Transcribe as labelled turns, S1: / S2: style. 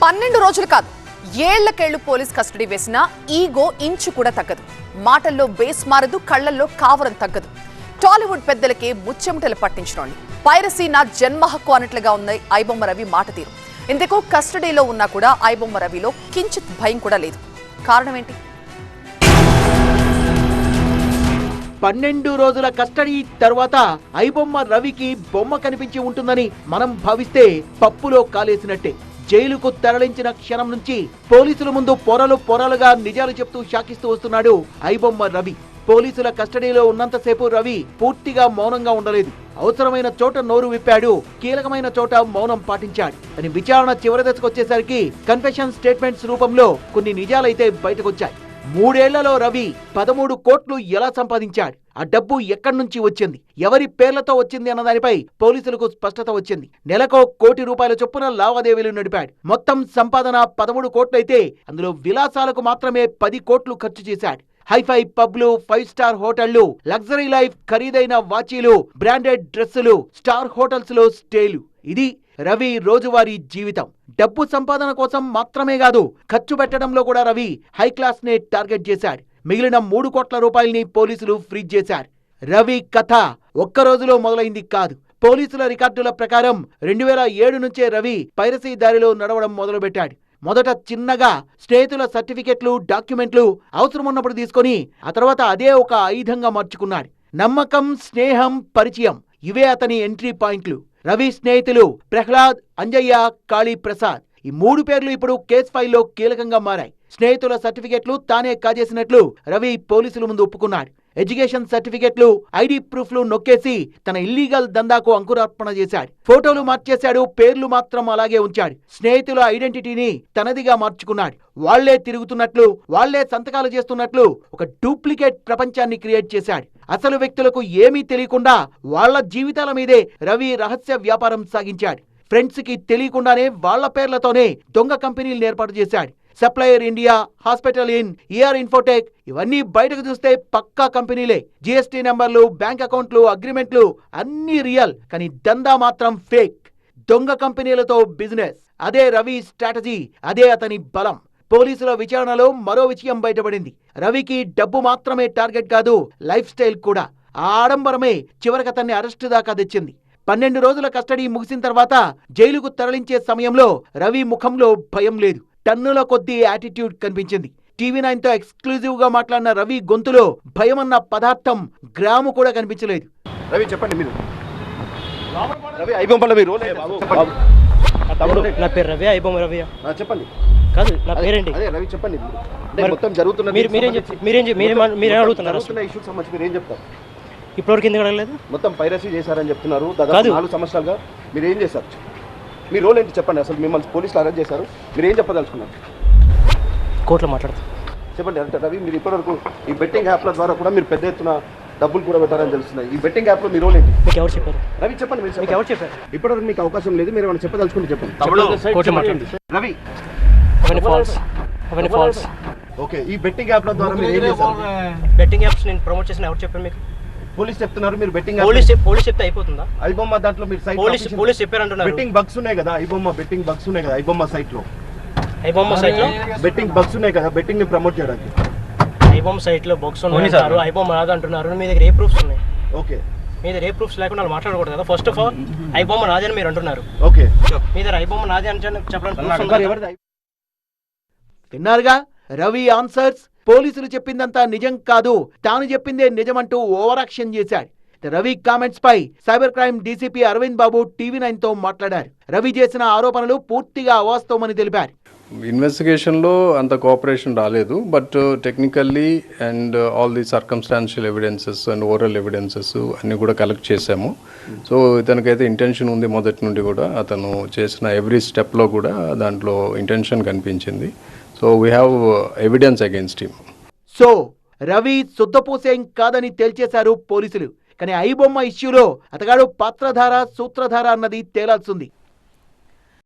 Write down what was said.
S1: 12 రోజులు కాదు, ఏళ్లకేళ్లు police custody వేసినా ఈగో ఇంచు కూడా తగ్గదు. మాటల్లో బేస్ మారదు, కళ్లల్లో కావరం తగ్గదు. టాలీవుడ్ పెద్దలకే ముచ్చెమటలు పట్టించినోండి. పైరసీ నా జన్మ హక్కు అన్నట్లుగా ఉంది ఐబొమ్మ రవి మాట తీరు. ఇందుకు కస్టడీలో ఉన్నా కూడా ఐబొమ్మ రవిలో కించిత్ భయం కూడా లేదు. కారణం ఏంటి?
S2: 12 రోజుల కస్టడీ తర్వాత ఐబొమ్మ రవికి బొమ్మ కనిపించి ఉంటుందని మనం భావిస్తే పప్పులో కాలేసినట్టే. జైలుకు తరలించిన క్షణం నుంచి పోలీసుల ముందు పొరలుగా నిజాలు చెప్తూ షాకిస్తూ వస్తున్నాడు ఐబొమ్మ రవి. పోలీసుల కస్టడీలో ఉన్నంతసేపు రవి పూర్తిగా మౌనంగా ఉండలేదు. అవసరమైన చోట నోరు విప్పాడు, కీలకమైన చోట మౌనం పాటించాడు. అని విచారణ చివరి దశకు వచ్చేసరికి కన్ఫెషన్ స్టేట్మెంట్స్ రూపంలో కొన్ని నిజాలైతే బయటకొచ్చాయి. 3 ఏళ్లలో రవి 13 కోట్లు ఎలా సంపాదించాడు, ఆ డబ్బు ఎక్కడి నుంచి వచ్చింది, ఎవరి పేర్లతో వచ్చింది అన్న దానిపై పోలీసులకు స్పష్టత వచ్చింది. నెలకో ₹1 కోటి చొప్పున లావాదేవీలు నడిపాడు. మొత్తం సంపాదన 13 కోట్లయితే అందులో విలాసాలకు మాత్రమే 10 కోట్లు ఖర్చు చేశాడు. హైఫై పబ్లు, 5 స్టార్ హోటళ్లు, లగ్జరీ లైఫ్, ఖరీదైన వాచీలు, బ్రాండెడ్ డ్రెస్సులు, స్టార్ హోటల్స్ లో స్టేలు. ఇది రవి రోజువారీ జీవితం. డబ్బు సంపాదన కోసం మాత్రమే కాదు, ఖర్చు పెట్టడంలో కూడా రవి హై క్లాస్ నే టార్గెట్ చేశాడు. మిగిలిన ₹3 కోట్ల పోలీసులు ఫ్రీజ్ చేశారు. రవి కథ ఒక్క రోజులో మొదలైంది కాదు. పోలీసుల రికార్డుల ప్రకారం 2007 నుంచే రవి పైరసీ దారిలో నడవడం మొదలుపెట్టాడు. మొదట చిన్నగా స్నేహితుల సర్టిఫికెట్లు, డాక్యుమెంట్లు అవసరమున్నప్పుడు తీసుకొని ఆ తర్వాత అదే ఒక ఆయుధంగా మార్చుకున్నాడు. నమ్మకం, స్నేహం, పరిచయం, ఇవే అతని ఎంట్రీ పాయింట్లు. రవి స్నేహితులు ప్రహ్లాద్, అంజయ్య, కాళీ ప్రసాద్, ఈ 3 పేర్లు ఇప్పుడు కేసు ఫైల్లో కీలకంగా మారాయి. స్నేహితుల సర్టిఫికెట్లు తానే కాజేసినట్లు రవి పోలీసుల ముందు ఒప్పుకున్నాడు. ఎడ్యుకేషన్ సర్టిఫికెట్లు, ఐడి ప్రూఫ్లు నొక్కేసి తన ఇల్లీగల్ దందాకు అంకురార్పణ చేశాడు. ఫోటోలు మార్చేశాడు, పేర్లు మాత్రం అలాగే ఉంచాడు. స్నేహితుల ఐడెంటిటీని తనదిగా మార్చుకున్నాడు. వాళ్లే తిరుగుతున్నట్లు, వాళ్లే సంతకాలు చేస్తున్నట్లు ఒక డూప్లికేట్ ప్రపంచాన్ని క్రియేట్ చేశాడు. అసలు వ్యక్తులకు ఏమీ తెలియకుండా వాళ్ల జీవితాల మీదే రవి రహస్య వ్యాపారం సాగించాడు. ఫ్రెండ్స్ కి తెలియకుండానే వాళ్ల పేర్లతోనే దొంగ కంపెనీలు ఏర్పాటు చేశాడు. Supplier India, hospital in, ER infotech, ఇవన్నీ బయటకు చూస్తే పక్కా కంపెనీలే. జిఎస్టీ నెంబర్లు, బ్యాంక్ అకౌంట్లు, అగ్రిమెంట్లు అన్నీ రియల్, కానీ దందా మాత్రం ఫేక్. దొంగ కంపెనీలతో బిజినెస్, అదే రవి స్ట్రాటజీ, అదే అతని బలం. పోలీసుల విచారణలో మరో విషయం బయటపడింది. రవికి డబ్బు మాత్రమే టార్గెట్ కాదు, లైఫ్ స్టైల్ కూడా. ఆ ఆడంబరమే చివరికి అతన్ని అరెస్టు దాకా తెచ్చింది. 12 రోజుల కస్టడీ ముగిసిన తర్వాత జైలుకు తరలించే సమయంలో రవి ముఖంలో భయం లేదు, టన్నుల కొద్దీ యాటిట్యూడ్ కనిపించింది. TV9 తో ఎక్స్క్లూజివ్ గా మాట్లాడిన రవి గొంతులో భయం అన్న పదార్థం గ్రాము కూడా కనిపించలేదు.
S3: రవి చెప్పండి, మీరు రవి ఐబొమ్మల మీ రోల్
S4: నా పేరు రవి, ఐబొమ్మ రవి.
S3: చెప్పండి.
S4: కాదు, నా పేరేంటి?
S3: అదే రవి చెప్పండి. మొత్తం జరుగుతున్న
S4: మీరేం అడుగుతున్నారు?
S3: ఇష్యూకి సంబంధించి మీరు ఏం చెప్తారు?
S4: ఇప్పటివరకు ఎందుకు అడగలేదు?
S3: మొత్తం పైరసీ చేశారని చెప్తున్నారు. దాదాపు 4 సంవత్సరాలుగా మీరు ఏం చేశారు? మీ రోల్ ఏంటి చెప్పండి. అసలు మిమ్మల్ని పోలీసులు అరెస్ట్ చేశారు, మీరు ఏం చెప్పదలుచుకున్నారు?
S4: కోర్టులో మాట్లాడుతారు.
S3: చెప్పండి. అంటే రవి, మీరు ఇప్పటివరకు ఈ బెట్టింగ్ యాప్ల ద్వారా కూడా మీరు పెద్ద ఎత్తున డబ్బులు కూడా పెట్టారని తెలుస్తున్నాయి. ఈ బెట్టింగ్ యాప్లో మీ రోల్ ఏంటి?
S4: మీకు ఎవరు చెప్పారు?
S3: రవి చెప్పండి.
S4: మీకు ఎవరు చెప్పారు?
S3: ఇప్పటివరకు మీకు అవకాశం లేదు, మీరు ఏమైనా చెప్పదలుచుకుంటే చెప్పండి. రవి,
S4: అవన్నీ ఫాల్స్.
S3: ఓకే, ఈ బెట్టింగ్ యాప్ల ద్వారా మీరు ఏం చేశారు?
S4: బెట్టింగ్ యాప్స్ నేను ప్రమోట్ చేసిన ఎవరు చెప్పారు మీకు?
S3: పోలీస్ చెప్తున్నారు. మీరు బెట్టింగ్
S4: పోలీస్ చెప్తే అయిపోతుందా?
S3: ఐబొమ్మ దాంట్లో మీరు సైట్
S4: పోలీస్ చెప్పారంటున్నారు.
S3: బెట్టింగ్ బగ్స్ ఉన్నాయి కదా, ఐబొమ్మ బెట్టింగ్ బగ్స్ ఉన్నాయి కదా, ఐబొమ్మ సైట్ లో బెట్టింగ్ బగ్స్ ఉన్నాయి కదా, బెట్టింగ్ ని ప్రమోట్ చేయడానికి.
S4: ఐబొమ్మ సైట్ లో బగ్స్ ఉన్నాయి, ఐబొమ్మ రాదు అంటున్నారు. మీ దగ్గర ఏ ప్రూఫ్స్ ఉన్నాయి?
S3: ఓకే,
S4: మీ దగ్గర ఏ ప్రూఫ్స్ లేకుండా మాట్లాడకూడదు కదా. ఫస్ట్ ఆఫ్ ఆల్ ఐబొమ్మ నాది అని మీరు అంటున్నారు.
S3: ఓకే,
S4: మీ దగ్గర ఐబొమ్మ నాది అని చెప్పడానికి
S2: విన్నారుగా రవి ఆన్సర్స్. పోలీసులు చెప్పిందంతా నిజం కాదు, తాను చెప్పిందే నిజమంటూ ఓవర్ యాక్షన్ చేశాడు. రవి కామెంట్స్ పై సైబర్ క్రైమ్ డీసీపీ అరవింద్ బాబు TV9 తో మాట్లాడారు. రవి చేసిన ఆరోపణలు పూర్తిగా అవాస్తవమని తెలిపారు.
S5: ఇన్వెస్టిగేషన్లో అంత కోఆపరేషన్ రాలేదు, but technically and all the circumstantial evidences and oral evidences అన్నీ కూడా కలెక్ట్ చేసాము. సో ఇతనికైతే ఇంటెన్షన్ ఉంది మొదటి నుండి కూడా. అతను చేసిన ఎవ్రీ స్టెప్లో కూడా దాంట్లో ఇంటెన్షన్ కనిపించింది. So we have evidence against him.
S2: So Ravi శుద్ధపూసేం కాదని తేల్చేశారు పోలీసులు. కానీ ఐబొమ్మ ఇష్యూలో అతగాడు పాత్రధార, సూత్రధార అన్నది తేలాల్సింది.